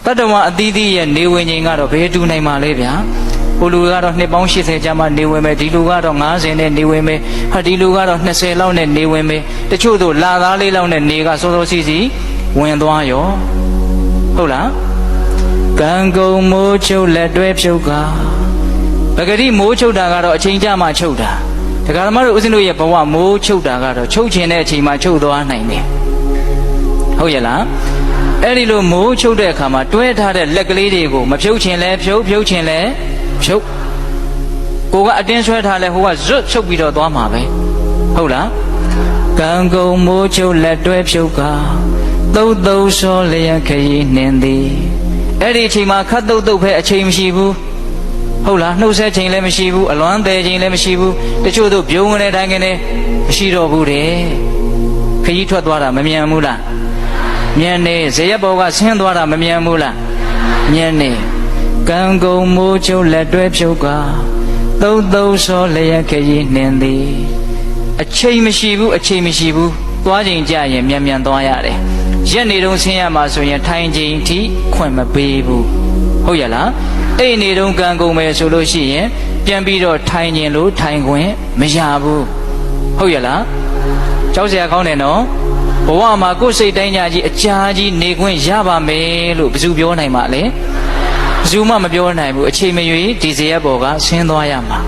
တတ္တဝါအသီးသီးရဲ့နေဝင်ချိန်ကတော့ဘယ်တူနိုင်မှာလဲဗျာဟိုလူကတော့နှစ်ပေါင်း80ကြာမှနေဝင်မယ်ဒီလူကတော့90နဲ့နေဝင်မယ်ဟာဒီလူကတော့20လောက်နဲ့နေဝင်မယ်တချို့တို့လာသားလေးလောက်နဲ့နေကစောစောစီးစီးဝင်သွားရောဟုတ်လားကံကုန်မိုးချုပ်လက်တွဲဖြုတ်ကပဂတိမိုးချုပ်တာကတော့အချိန်ကြာမှချုပ်တာဒကာဓမ္မတို့ဦးဇင်းတို့ရဲ့ဘဝမိုးချုပ်တာကတော့ချုပ်ချင်တဲ့အချိန်မှာချုပ်သွားနိုင်တယ်ဟုတ်ရဲ့လားအဲ့ဒီလိုမိုးချုပ်တဲ့အခါမှာတွဲထားတဲ့လက်ကလေးတွေကိုမဖြုတ်ချင်လဲဖြုတ်ဖြုတ်ချင်လဲဖြုတ်ကိုကအတင်းဆွဲထားလဲဟိုကဇွတ်ချုပ်ပြီးတော့သွားမှာပဲဟုတ်လားကံကုန်မိုးချုပ်လက်တွဲဖြုတ်ကသုတ်သုတ်စောလျက်ခရီးနှင်သည်အဲ့ဒီအချိန်မှာခတ်သုတ်သုတ်ပဲအချိန်မရှိဘူးဟုတ်လားနှုတ်ဆက်ချိန်လည်းမရှိဘူးအလွမ်းသေးချိန်လည်းမရှိဘူးတချို့တို့ပြုံးကနေတိုင်းကနေမရှိတော့ဘူးတဲ့ခရီးထွက်သွားတာမမြန်ဘူးလားမြန်နေဇေယျဘောကဆင်းသွားတာမမြန်ဘူးလားမြန်နေကံကုန်မိုးချုပ်လက်တွဲဖြုတ်ကသုတ်သုတ်စောလျက်ခရီးနှင်သည်အချိန်မရှိဘူးအချိန်မရှိဘူးသွားချိန်ကြရင်မြန်မြန်သွားရတယ်ရက်နေတုန်းဆင်းရမှာဆိုရင်ထိုင်ချိန်ထိခွင့်မပေးဘူးဟုတ်ရလားအဲ့နေတုန်းကံကုန်မယ်ဆိုလို့ရှိရင်ပြန်ပြီးတော့ထိုင်ခြင်းလို့ထိုင်ခွင့်မရဘူးဟုတ်ရလားကြောက်စရာကောင်းတယ်နော်ဘဝမှာကိုယ်စိတ်တိုင်းညာကြီးအကြာကြီးနေခွင့်ရပါမယ်လို့ဘယ်သူပြောနိုင်မှာလဲဘယ်သူမှမပြောနိုင်ဘူးအချိန်မရွေးဒီဇေယျဘောကဆင်းသွားရမှာ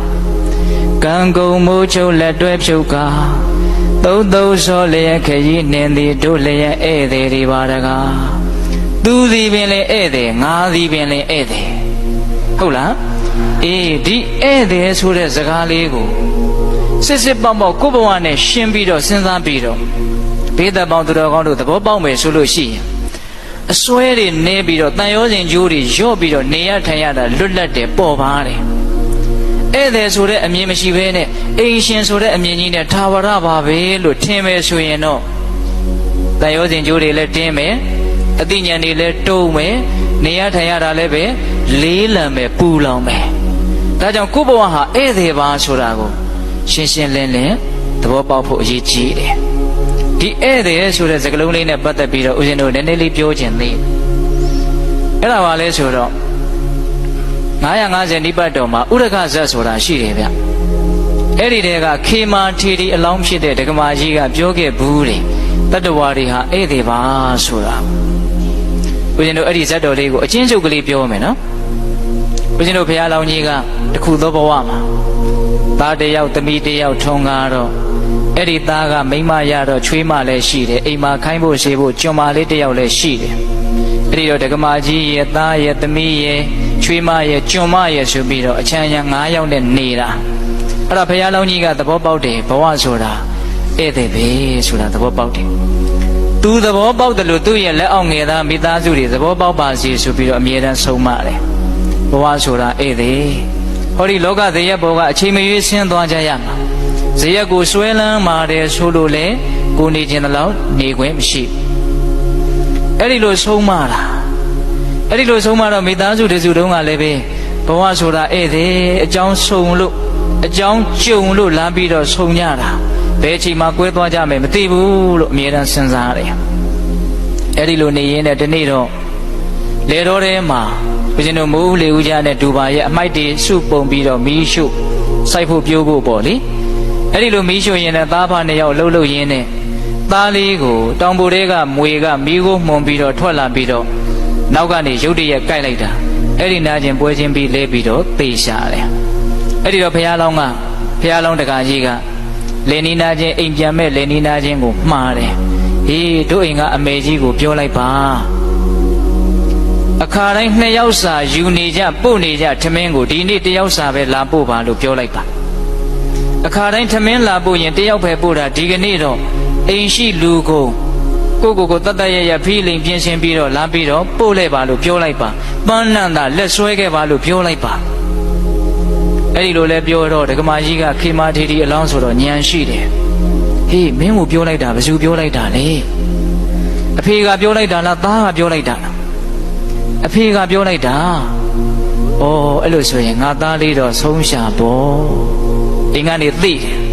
ကံကုန်မိုးချုပ်လက်တွဲဖြုတ်ကသုတ်သုတ်စောလျက်ခရီးနှင်သည်တို့လျက်ဧည့်သည်တွေပါတကားသူသည်ပင်လေဧည့်သည်ငါသည်ပင်လေဧည့်သည်ဟုတ်လားအေးဒီဧည့်သည်ဆိုတဲ့စကားလေးကိုစစ်စစ်ပေါက်ပေါက်ကိုယ်ဘဝနဲ့ရှင်းပြီးတော့စဉ်းစားပြီးတော့ဘေးသက်ပေါင်းသူတော်ကောင်းတို့သဘောပေါက်မယ်ဆိုလို့ရှိရင်အစွဲတွေနေပြီးတော့တန်ရောစဉ်ကျိုးတွေရော့ပြီးတော့နေရထိုင်ရတာလွတ်လပ်တယ်ပေါ်ပါတယ်ဧည့်သည်ဆိုတဲ့အမြင်မရှိဘဲနဲ့အိမ်ရှင်ဆိုတဲ့အမြင်ကြီးနဲ့သာဝရပါပဲလို့ထင်မယ်ဆိုရင်တော့တန်ရောစဉ်ကျိုးတွေလည်းတင်းမယ်အသိဉာဏ်တွေလည်းတုံးမယ်နေရထိုင်ရတာလည်းပဲလေးလံမယ်ပူလောင်မယ်ဒါကြောင့်ကိုယ့်ဘဝဟာဧည့်သည်ပါဆိုတာကိုရှင်းရှင်းလင်းလင်းသဘောပေါက်ဖို့အရေးကြီးတယ်ဒီဧည့်သည်ဆိုတဲ့စကားလုံးလေးနဲ့ပတ်သက်ပြီးတော့ဦးဇင်းတို့နည်းနည်းလေးပြောချင်သေးအဲ့ဒါပါလဲဆိုတော့950နိဗ္ဗာန်တော်မှာဥရကဇတ်ဆိုတာရှိတယ်ဗျအဲ့ဒီတည်းကခေမာထီတီအလောင်းဖြစ်တဲ့ဒကမာကြီးကပြောခဲ့ဘူးတယ်တတ္တဝါတွေဟာဧည့်သည်ပါဆိုတာဦးဇင်းတို့အဲ့ဒီဇတ်တော်လေးကိုအချင်းချုပ်ကလေးပြောမယ်နော်ဦးဇင်းတို့ဘုရားလောင်းကြီးကတခုသောဘဝမှာသားတစ်ယောက်သမီးတစ်ယောက်ထွန်းကားတော့အဲ့ဒီသားကမိန်းမရတော့ချွေးမလည်းရှိတယ်အိမ်မှာခိုင်းဖို့ရှေးဖို့ကျွန်မလေးတစ်ယောက်လည်းရှိတယ်အဲ့ဒီတော့ဒကမာကြီးရဲ့သားရဲ့သမီးရဲ့ချွေးမရဲ့ကျွန်မရဲ့ဆိုပြီးတော့အချမ်းချမ်း9ယောက်နဲ့နေတာအဲ့ဒါဘုရားလောင်းကြီးကသဘောပေါက်တယ်ဘဝဆိုတာဧည့်သည်ပဲဆိုတာသဘောပေါက်တယ်သူသဘောပေါက်တယ်လို့သူ့ရဲ့လက်အောက်ငယ်သားမိသားစုတွေသဘောပေါက်ပါစေဆိုပြီးတော့အမြဲတမ်းဆုံးမတယ်ဘဝဆိုတာဧည့်သည်ဟောဒီလောကဇေယျဘောကအချိန်မရွေးဆင်းသွားကြရမှာဇေယျကိုဆွဲလန်းပါတယ်ဆိုလို့လေကိုနေခြင်းတလောက်နေခွင့်မရှိအဲ့ဒီလိုဆုံးမတာအဲ့ဒီလိုဆုံးမတော့မိသားစုတစုတုံးကလည်းပဲဘဝဆိုတာဧည့်သည်အကြောင်းဆုံလို့အကြောင်းကြုံလို့လမ်းပြီးတော့ဆုံကြတာဘယ်အချိန်မှကွဲသွားကြမယ်မသိဘူးလို့အမြဲတမ်းစဉ်းစားရတယ်အဲ့ဒီလိုနေရင်းနဲ့ဒီနေ့တော့လေတော်ထဲမှာဘုရင်တို့မိုးဦးလေဦးကြနဲ့ဒူပါရဲ့အမိုက်တွေစုပုံပြီးတော့မီးရှို့စိုက်ဖို့ပြိုးဖို့ပေါ့လေအဲ့ဒီလိုမီးရှို့ရင်လည်းသားဖနှစ်ယောက်လှုပ်လှုပ်ရင်းနဲ့သားလေးကိုတောင်ပေါ်ထဲကမွေကမီးကိုမှုန်ပြီးတော့ထွက်လာပြီးတော့နောက်ကနေရုတ်တရက်ကိုက်လိုက်တာအဲ့ဒီနာကျင်ပွဲချင်းပြီးလဲပြီးတော့သေရှာတယ်အဲ့ဒီတော့ဘုရားလောင်းတကာကြီးကလေနီနာချင်းအိမ်ပြန်မဲ့လေနီနာချင်းကိုမှားတယ်ဟေးတို့အိမ်ကအမေကြီးကိုပြောလိုက်ပါအခါတိုင်း2ယောက်စာယူနေကြပို့နေကြထမင်းကိုဒီနေ့1ယောက်စာပဲလာပို့ပါလို့ပြောလိုက်ပါအခါတိုင်းထမင်းလာပို့ရင်1ယောက်ပဲပို့တာဒီကနေ့တော့အိမ်ရှိလူကိုတတ်တရရဖီးလိန်ပြင်ဆင်ပြီးတော့လာပြီးတော့ပို့လိုက်ပါလို့ပြောလိုက်ပါပန်းနန္တာလက်ဆွဲခဲ့ပါလို့ပြောလိုက်ပါအဲ့ဒီလိုလဲပြောတော့ဒကမာကြီးကခေမာထီတီအလောင်းဆိုတော့ညံရှိတယ်ဟေးမင်းကိုပြောလိုက်တာဘယ်သူပြောလိုက်တာလဲအဖေကပြောလိုက်တာလားသားကပြောလိုက်တာလားအဖေကပြောလိုက်တာဩအဲ့လိုဆိုရင်ငါသားလေးတော့ဆုံးရှာပေါ့အိမ်ကနေသိတယ်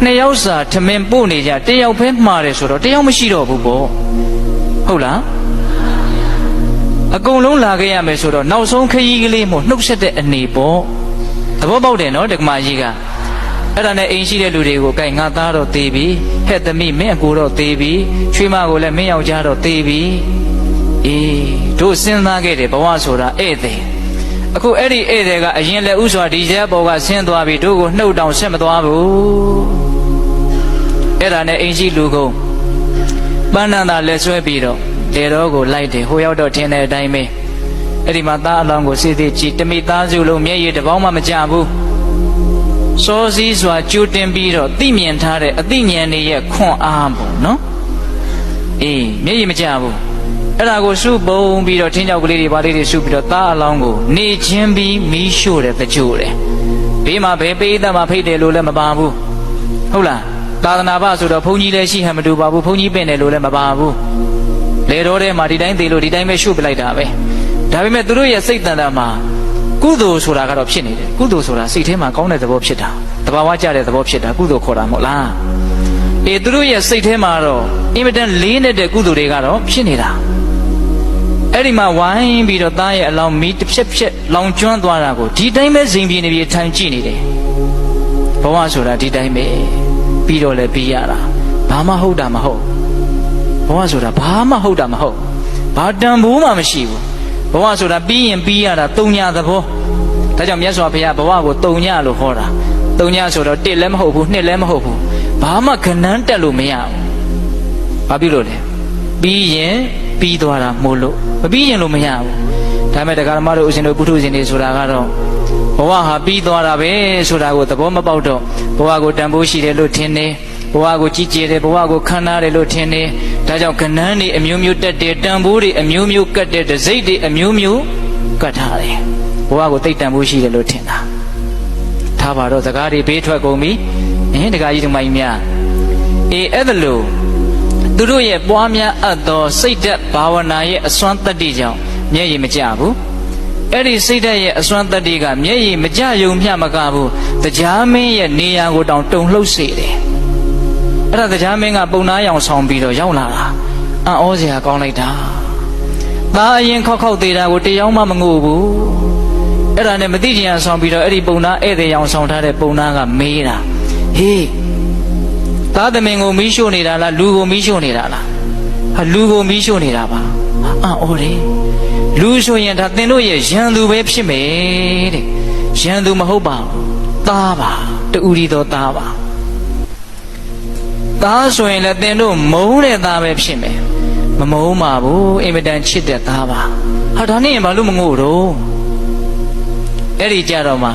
2ယောက်စာထမင်းပို့နေကြ1ယောက်ပဲမှားတယ်ဆိုတော့1ယောက်မရှိတော့ဘူးပေါ့ဟုတ်လား အကုန်လုံးလာခဲ့ရမယ်ဆိုတော့နောက်ဆုံးခရီးကလေးမို့နှုတ်ဆက်တဲ့အနေပေါ့သဘောပေါက်တယ်နော်ဓမ္မကြီးကအဲ့ဒါနဲ့အိမ်ရှိတဲ့လူတွေကိုကဲငါသားတော့သေးပြီဟဲ့သမီးမင်းအကိုတော့သေးပြီချွေးမကိုလည်းမင်းယောက်ျားတော့သေးပြီအေးတို့စဉ်းစားခဲ့တယ်ဘဝဆိုတာဧည့်သည်အခုအဲ့ဒီဧည့်သည်ကအရင်လက်ဥစွာဒီကျဲပေါ်ကဆင်းသွားပြီတို့ကိုနှုတ်တောင်ဆက်မသွားဘူးအဲ့ဒါနဲ့အိမ်ရှိလူကုန်ပန်းနန္တာလက်ဆွဲပြီးတော့လေတော်ကိုလိုက်တယ်ဟိုရောက်တော့ထင်းတဲ့အတိုင်းပဲအဲ့ဒီမှာသားအလောင်းကိုစေးသေးကြည့်တမိသားစုလုံးမျက်ရည်တစ်ပေါင်းမှမကျဘူးစောစည်းစွာကြိုတင်ပြီးတော့သိမြင်ထားတဲ့အသိဉာဏ်တွေရဲ့ခွန်အားပေါ့နော်အေးမျက်ရည်မကျဘူးအဲ့ဒါကိုစုပုံပြီးတော့ထင်းကြောက်ကလေးတွေပါလေးတွေစုပြီးတော့သားအလောင်းကိုနေချင်းပြီးမီးရှို့တယ်တကြိုတယ်ဘေးမှာဘယ်ပိဋကမှာဖိတ်တယ်လို့လည်းမပါဘူးဟုတ်လားသာသနာ့ဘဆိုတော့ဘုန်းကြီးလည်းရှိဟန်မတူပါဘူးဘုန်းကြီးပင့်တယ်လို့လည်းမပါဘူးလေတော်ထဲမှာဒီတိုင်းသေးလို့ဒီတိုင်းပဲရှုပ်ပလိုက်တာပဲဒါပေမဲ့သူတို့ရဲ့စိတ်တန်တာမှာကုသိုလ်ဆိုတာကတော့ဖြစ်နေတယ်ကုသိုလ်ဆိုတာစိတ်ထဲမှာကောင်းတဲ့သဘောဖြစ်တာတဘာဝကျတဲ့သဘောဖြစ်တာကုသိုလ်ခေါ်တာမဟုတ်လားအေးသူတို့ရဲ့စိတ်ထဲမှာတော့အင်မတန်လေးနေတဲ့ကုသိုလ်တွေကတော့ဖြစ်နေတာအဲ့ဒီမှာဝိုင်းပြီးတော့သားရဲ့အလောင်းမီးတစ်ဖြက်ဖြက်လောင်ကျွမ်းသွားတာကိုဒီတိုင်းပဲဇင်ပြေနေပြေထိုင်ကြည့်နေတယ်ဘဝဆိုတာဒီတိုင်းပဲပြီးတော့လည်းပြီးရတာဘာမှဟုတ်တာမဟုတ်ဘဝဆိုတာဘာမှဟုတ်တာမဟုတ်ဘာတန်ဖိုးမှမရှိဘူးဘဝဆိုတာပြီးရင်ပြီးရတာတုံညာသဘောဒါကြောင့်မြတ်စွာဘုရားဘဝကိုတုံညာလို့ဟောတာတုံညာဆိုတော့1လည်းမဟုတ်ဘူး2လည်းမဟုတ်ဘူးဘာမှခဏန်းတက်လို့မရဘူးဘာဖြစ်လို့လဲပြီးရင်ပြီးသွားတာမို့လို့မပြီးရင်လို့မရဘူးဒါပေမဲ့တရားဓမ္မတို့ဥစဉ်တို့ပုထုဇဉ်တွေဆိုတာကတော့ဘဝဟာပြီးသွားတာပဲဆိုတာကိုသဘောမပေါက်တော့ဘဝကိုတန်ဖိုးရှိတယ်လို့ထင်တယ်ဘဝကိုကြည်ကျယ်တယ်ဘဝကိုခံထားတယ်လို့ထင်တယ်ဒါကြောင့်ကဏ္ဍတွေအမျိုးမျိုးတက်တယ်တန်ဖိုးတွေအမျိုးမျိုးကတ်တယ်တစိမ့်တွေအမျိုးမျိုးကတ်ထားတယ်ဘဝကိုသိတန်ဖိုးရှိတယ်လို့ထင်တာထားပါတော့စကားတွေဘေးထွက်ကုန်ပြီတခါကြီးဒီမိုင်းများအေးအဲ့ဒါလို့သူတို့ရဲ့ပွားများအပ်သောစိတ်ဓာတ်ဘာဝနာရဲ့အစွမ်းတတ္တိကြောင့်မျက်ရည်မကျဘူးအဲ့ဒီစိတ်ဓာတ်ရဲ့အစွမ်းတတ္တိကမျက်ရည်မကျယုံမျှမကဘူးတရားမင်းရဲ့နေရာကိုတောင်တုန်လှုပ်စေတယ်အဲ့ဒါတရားမင်းကပုံနာရောင်ဆောင်ပြီးတော့ရောက်လာတာအံ့ဩစရာကောင်းလိုက်တာသားအရင်ခောက်ခောက်သေးတာကိုတရားမှမငို့ဘူးအဲ့ဒါနဲ့မသိချင်အောင်ဆောင်ပြီးတော့အဲ့ဒီပုံနာဧည့်သည်ရောင်ဆောင်ထားတဲ့ပုံနာကမေးတာဟေးသားသမင်ကိုမီးရှို့နေတာလားလူကိုမီးရှို့နေတာလားဟာလူကိုမီးရှို့နေတာပါအံ့ဩတယ်လူဆိုရင်ဒါသင်တို့ရဲ့ရန်သူပဲဖြစ်မယ်တဲ့ရန်သူမဟုတ်ပါဘူးသားပါတူရီတော်သားပါသားဆိုရင်လည်းသင်တို့မုန်းတဲ့သားပဲဖြစ်မယ်မမုန်းပါဘူးအင်မတန်ချစ်တဲ့သားပါဟာဒါနဲ့ဘာလို့မငို့တော့အဲ့ဒီကြတော့မှ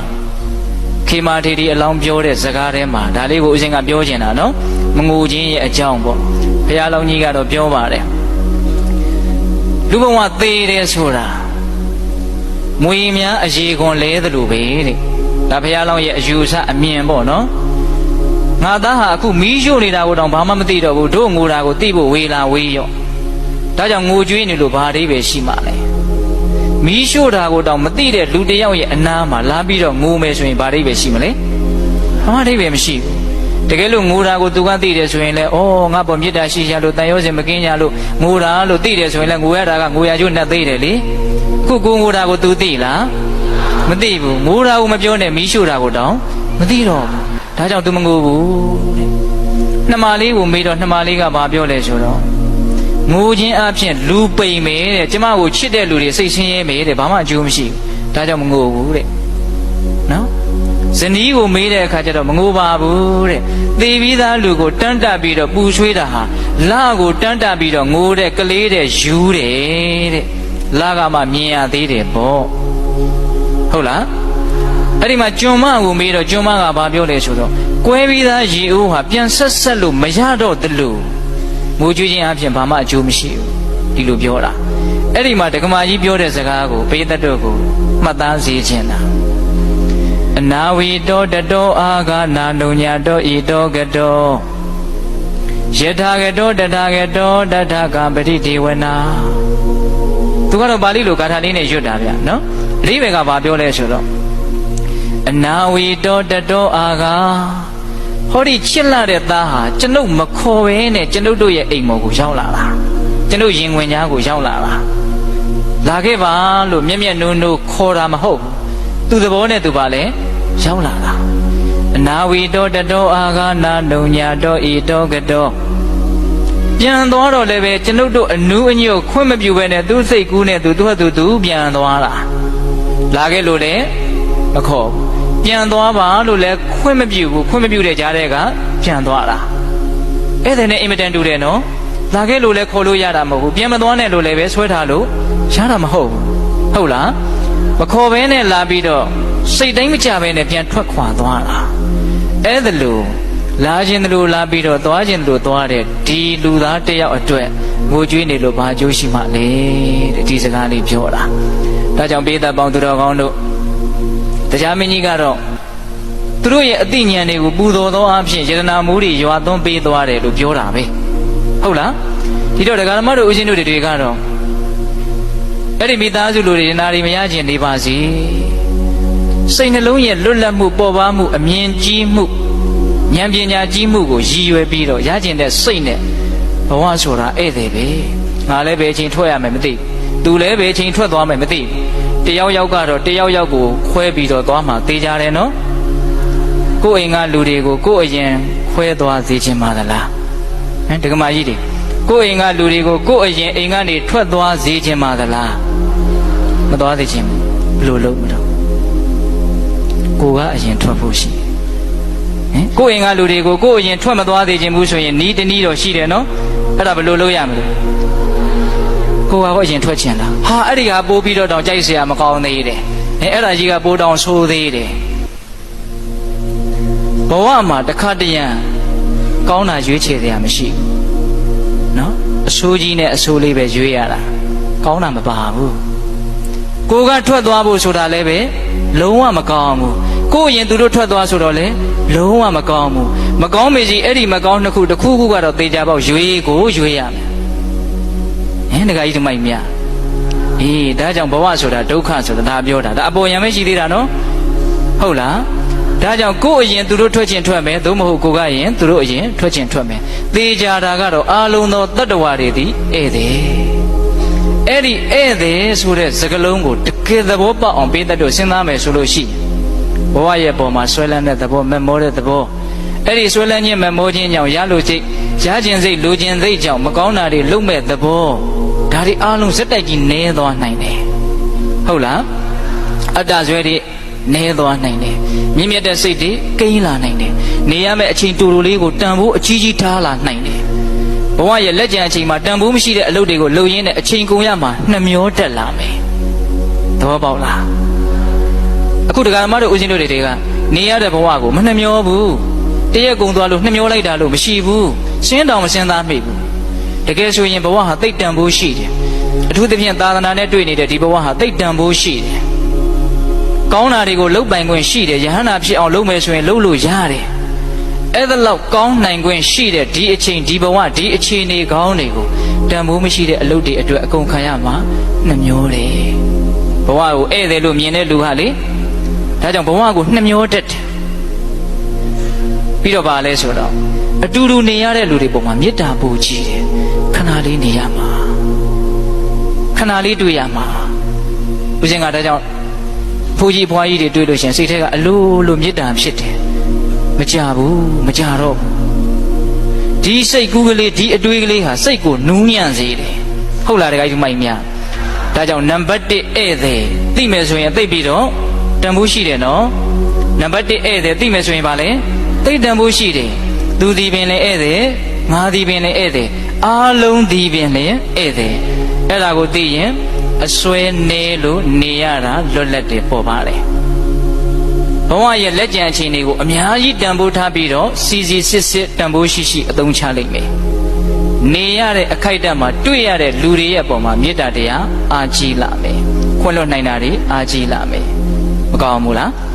ခေမာထေတီအလောင်းပြောတဲ့စကားထဲမှာဒါလေးကိုဦးဇင်းကပြောချင်တာနော်မငိုခြင်းရဲ့အကြောင်းပေါ့ဘုရားလောင်းကြီးကတော့ပြောပါတယ်လူဘဝသေးတယ်ဆိုတာမွေများအရေခွန်လဲသလိုပဲတဲ့ဒါဘုရားလောင်းရဲ့အယူဆအမြင်ပေါ့နော်ငါသားဟာအခုမီးရှို့နေတာကိုတောင်ဘာမှမသိတော့ဘူးတို့ငိုတာကိုသိဖို့ဝေလာဝေးရော့ဒါကြောင့်ငိုကြွေးနေလို့ဘာအဓိပ္ပာယ်ရှိမှလဲမီးရှို့တာကိုတောင်မသိတဲ့လူတစ်ယောက်ရဲ့အနားမှာလာပြီးတော့ငိုမယ်ဆိုရင်ဘာအဓိပ္ပာယ်ရှိမလဲဘာမှအဓိပ္ပာယ်မရှိဘူးတကယ်လို့ငိုတာကိုသူကသိတယ်ဆိုရင်လည်းဩငါပေါ်မေတ္တာရှိရလို့တန်ရောစင်မကင်းကြလို့ငိုတာလို့သိတယ်ဆိုရင်လည်းငိုရတာကငိုရကျိုးနဲ့သိတယ်လေခုကိုငိုတာကို तू သိလားမသိဘူးငိုတာကိုမပြောနဲ့မီးရှို့တာကိုတောင်မသိတော့ဘူးဒါကြောင့် तू မငိုဘူးတဲ့နှမလေးကိုမေးတော့နှမလေးကဘာပြောလဲဆိုတော့ငိုခြင်းအပြင်လူပိန်မယ်တဲ့ကျမကိုချစ်တဲ့လူတွေစိတ်ဆင်းရဲမယ်တဲ့ဘာမှအကျိုးမရှိဘူးဒါကြောင့်မငိုဘူးတဲ့နော်ဇနီးကိုမေးတဲ့အခါကျတော့မငိုပါဘူးတဲ့သေပြီးသားလူကိုတန်းတက်ပြီးတော့ပူဆွေးတာဟာလာကိုတန်းတက်ပြီးတော့ငိုတဲ့ကလေးတဲ့ယူတယ်တဲ့လာကမှမြင်ရသေးတယ်ပေါ့ဟုတ်လားအဲ့ဒီမှာကျွန်မကိုမေးတော့ကျွန်မကဘာပြောလဲဆိုတော့ကွဲပြီးသားရေအိုးဟာပြန်ဆက်ဆက်လို့မရတော့တလို့ငိုကြွေးခြင်းအပြင်ဘာမှအကျိုးမရှိဘူးဒီလိုပြောတာအဲ့ဒီမှာဒကမာကြီးပြောတဲ့စကားကိုပေတတ်တို့ကိုမှတ်သားစေခြင်းတာအနာဝီတောတတောအာဂနာနုညာတောဤတောကတောယထာကတောတထာကတောတထကပတိဒေဝနာသူကတော့ပါဠိလိုဂါထာလေးနဲ့ရွတ်တာဗျနော်အဓိပ္ပာယ်ကဘာပြောလဲဆိုတော့အနာဝီတောတတောအာဂဟောဒီချစ်လာတဲ့သားဟာကျွန်ုပ်မခေါ်ဘဲနဲ့ကျွန်ုပ်တို့ရဲ့အိမ်မော်ကိုရောက်လာတာကျွန်ုပ်ရင်ဝင်ကြားကိုရောက်လာတာ လာခဲ့ပါလို့မျက်မျက်နှုံနှုံခေါ်တာမဟုတ်သူသဘောနဲ့သူပါလဲရောက်လာတာအနာဝီတောတတောအာဂနာနုံညာတောဤတောကတောပြန်သွားတော့လည်းပဲကျွန်ုပ်တို့အနူးအညွတ်ခွင့်မပြုဘဲနဲ့သူ့စိတ်ကူးနဲ့သူ့ဟာသူပြန်သွားတာလာခဲ့လို့လည်းမခေါ်ပြန်သွားပါလို့လည်းခွင့်မပြုဘူးခွင့်မပြုတဲ့ကြားတဲ့ကပြန်သွားတာအဲ့ဒါနဲ့အင်မတန်တူတယ်နော်လာခဲ့လို့လည်းခေါ်လို့ရတာမဟုတ်ဘူးပြန်မသွားနဲ့လို့လည်းပဲဆွဲထားလို့ရတာမဟုတ်ဘူးဟုတ်လားမခေါ်ဘဲနဲ့လာပြီးတော့စိတ်တိုင်းမကြဘဲနဲ့ပြန်ထွက်ခွာသွားတာအဲ့ဒါလို့လာခြင်းတို့လာပြီးတော့သွားခြင်းတို့သွားတဲ့ဒီလူသားတယောက်အတွက်ငိုကြွေးနေလို့ဘာကျိုးရှိမှလဲတဲ့ဒီစကားလေးပြောတာဒါကြောင့်ပိဿပေါင်းသူတော်ကောင်းတို့တရားမင်းကြီးကတော့သူတို့ရဲ့အသိဉာဏ်တွေကိုပူဇော်သောအဖြစ်ယတနာမူတွေရွာသွန်းပေးသွားတယ်လို့ပြောတာပဲဟုတ်လားဒီတော့ဒကာဓမ္မတို့ဦးဇင်းတို့တွေကတော့အဲ့ဒီမိသားစုလူတွေနာရီမရခြင်းနေပါစေစိတ်နှလုံးရဲ့လွတ်လပ်မှုပေါ်ပါမှုအမြင်ကြီးမှုဉာဏ်ပညာကြီးမှုကိုရည်ရွယ်ပြီးတော့ရကျင်တဲ့စိတ်နဲ့ဘဝဆိုတာဧည့်သည်ပဲငါလည်းပဲအချိန်ထွက်ရမယ်မသိသူလည်းပဲအချိန်ထွက်သွားမယ်မသိတယောက်ယောက်ကတော့တယောက်ယောက်ကိုခွဲပြီးတော့သွားမှသိကြတယ်နော်ကိုယ်အိမ်ကလူတွေကိုကိုယ်အရင်ခွဲသွားစေခြင်းပါသလားဟမ်ဒကမာကြီးတွေကိုယ်အိမ်ကလူတွေကိုကိုယ်အရင်အိမ်ကနေထွက်သွားစေခြင်းပါသလားမသွားစေခြင်းဘယ်လိုလုပ်မလို့ကိုကအရင်ထွက်ဖို့ရှိကိုယ်အိမ်ကလူတွေကိုကိုယ်အရင်ထွက်မသွားသေးခြင်းဘူးဆိုရင်နီးတနည်းတော့ရှိတယ်နော်အဲ့ဒါဘယ်လိုလုပ်ရမလဲကိုကအရင်ထွက်ချင်တာဟာအဲ့ဒီကပိုးပြီးတော့တောင်ကြိုက်เสียမကောင်းသေးတယ်အဲ့ဒါကြီးကပိုးတောင်ဆိုးသေးတယ်ဘဝမှာတစ်ခါတရံကောင်းတာရွေးချယ်စရာမရှိဘူးနော်အဆိုးကြီးနဲ့အဆိုးလေးပဲရွေးရတာကောင်းတာမပါဘူးကိုကထွက်သွားဖို့ဆိုတာလည်းပဲလုံးဝမကောင်းဘူးကိုရင်သူတို့ထွက်သွားဆိုတော့လေလုံးဝမကောင်းဘူးမကောင်းမေကြီးအဲ့ဒီမကောင်းတစ်ခုတစ်ခုခုကတော့သေချာပေါက်ရွေးကိုရွေးရမယ်ဒကာကြီးဒီမိုက်မြဒါကြောင့်ဘဝဆိုတာဒုက္ခဆိုတာဒါပြောတာဒါအပေါ်ယံမရှိသေးတာနော်ဟုတ်လားဒါကြောင့်ကိုယ်အရင်သူတို့ထွက်ခြင်းထွက်မယ်သို့မဟုတ်ကိုကရင်သူတို့အရင်ထွက်ခြင်းထွက်မယ်သေချာတာကတော့အာလုံးသောတတ္တဝါတွေသည်ဧည့်သည်အဲ့ဒီဧည့်သည်ဆိုတဲ့စကားလုံးကိုတကယ်သဘောပေါက်အောင်ပေးတတ်လို့စဉ်းစားမယ်ဆိုလို့ရှိဘဝရဲ့ပေါ်မှာဆွဲလန်းတဲ့သဘောမမောတဲ့သဘောအဲ့ဒီဆွဲလန်းခြင်းမမောခြင်းကြောင့်ရလို့စိတ်ရခြင်းစိတ်လူခြင်းစိတ်ကြောင့်မကောင်းတာတွေလုံမဲ့သဘောဒါတွေအားလုံးစက်တိုက်ကြီးနဲသွားနိုင်တယ်ဟုတ်လားအတ္တဆွဲတွေနဲသွားနိုင်တယ်မြင့်မြတ်တဲ့စိတ်တွေကိန်းလာနိုင်တယ်နေရမယ့်အချိန်တူတူလေးကိုတန်ဖိုးအကြီးကြီးထားလာနိုင်တယ်ဘဝရဲ့လက်ကျန်အချိန်မှာတန်ဖိုးမရှိတဲ့အလုပ်တွေကိုလုပ်ရင်းနဲ့အချိန်ကုန်ရမှာနှမျောတက်လာမယ်သဘောပေါက်လားအခုဒကာမတို့ဦးဇင်းတို့တွေကနေရတဲ့ဘဝကိုမနှမျောဘူးတရက်ကုန်သွားလို့နှမျောလိုက်တာလို့မရှိဘူးရှင်းတောင်မရှင်းသားမိဘူးတကယ်ဆိုရင်ဘဝဟာသိပ်တန်ဖိုးရှိတယ်အထူးသဖြင့်သာသနာနဲ့တွေ့နေတဲ့ဒီဘဝဟာသိပ်တန်ဖိုးရှိတယ်ကောင်းတာတွေကိုလှုပ်ပိုင်ခွင့်ရှိတယ်ယဟန္တာဖြစ်အောင်လုပ်မယ်ဆိုရင်လုပ်လို့ရတယ်အဲ့ဒါလောက်ကောင်းနိုင်ခွင့်ရှိတဲ့ဒီအချိန်ဒီဘဝဒီအခြေအနေကောင်းတွေကိုတန်ဖိုးမရှိတဲ့အလုပ်တွေအတွက်အကုန်ခံရမှာနှမျောတယ်ဘဝကိုဧည့်သည်လို့မြင်တဲ့လူဟာလေဒါကြောင့်ဘဝကိုနှမျောတတ်တယ်ပြီးတော့ဗာလဲဆိုတော့အတူတူနေရတဲ့လူတွေပုံမှာမေတ္တာပို့ကြည့်တယ်ခဏလေးနေရမှာခဏလေးတွေ့ရမှာဦးဇင်းကဒါကြောင့်ဖိုးကြီးဖွားကြီးတွေတွေ့လို့ရှင်စိတ်ထဲကအလိုလိုမေတ္တာဖြစ်တယ်မကြဘူးမကြတော့ဒီစိတ်ကူးကလေးဒီအတွေးကလေးဟာစိတ်ကိုနူးညံ့စေတယ်ဟုတ်လားတခါကြီးမိုက်များဒါကြောင့်နံပါတ်1ဧည့်သည်သိမယ်ဆိုရင်သိပြီးတော့တန်ဖိုးရှိတယ်နော်နံပါတ်1ဧည့်သည်သိမယ်ဆိုရင်ဗာလဲသိတန်ဖိုးရှိတယ်သူဒီပင်လည်းဧည့်သည်ငါဒီပင်လည်းဧည့်သည်အားလုံးဒီပင်လည်းဧည့်သည်အဲ့ဒါကိုသိရင်အစွဲနေလို့နေရတာလွတ်လပ်တယ်ပေါ်ပါတယ်ဘဝရဲ့လက်ကျန်အခြေအနေကိုအများကြီးတန်ဖိုးထားပြီးတော့စီစီစစ်စစ်တန်ဖိုးရှိရှိအသုံးချလိုက်မယ်နေရတဲ့အခိုက်အတန့်မှာတွေ့ရတဲ့လူတွေရဲ့ပုံမှာမေတ္တာတရားအာကြီးလာမယ်ခွင့်လွှတ်နိုင်တာတွေအာကြီးလာမယ်မကောင်းဘူးလား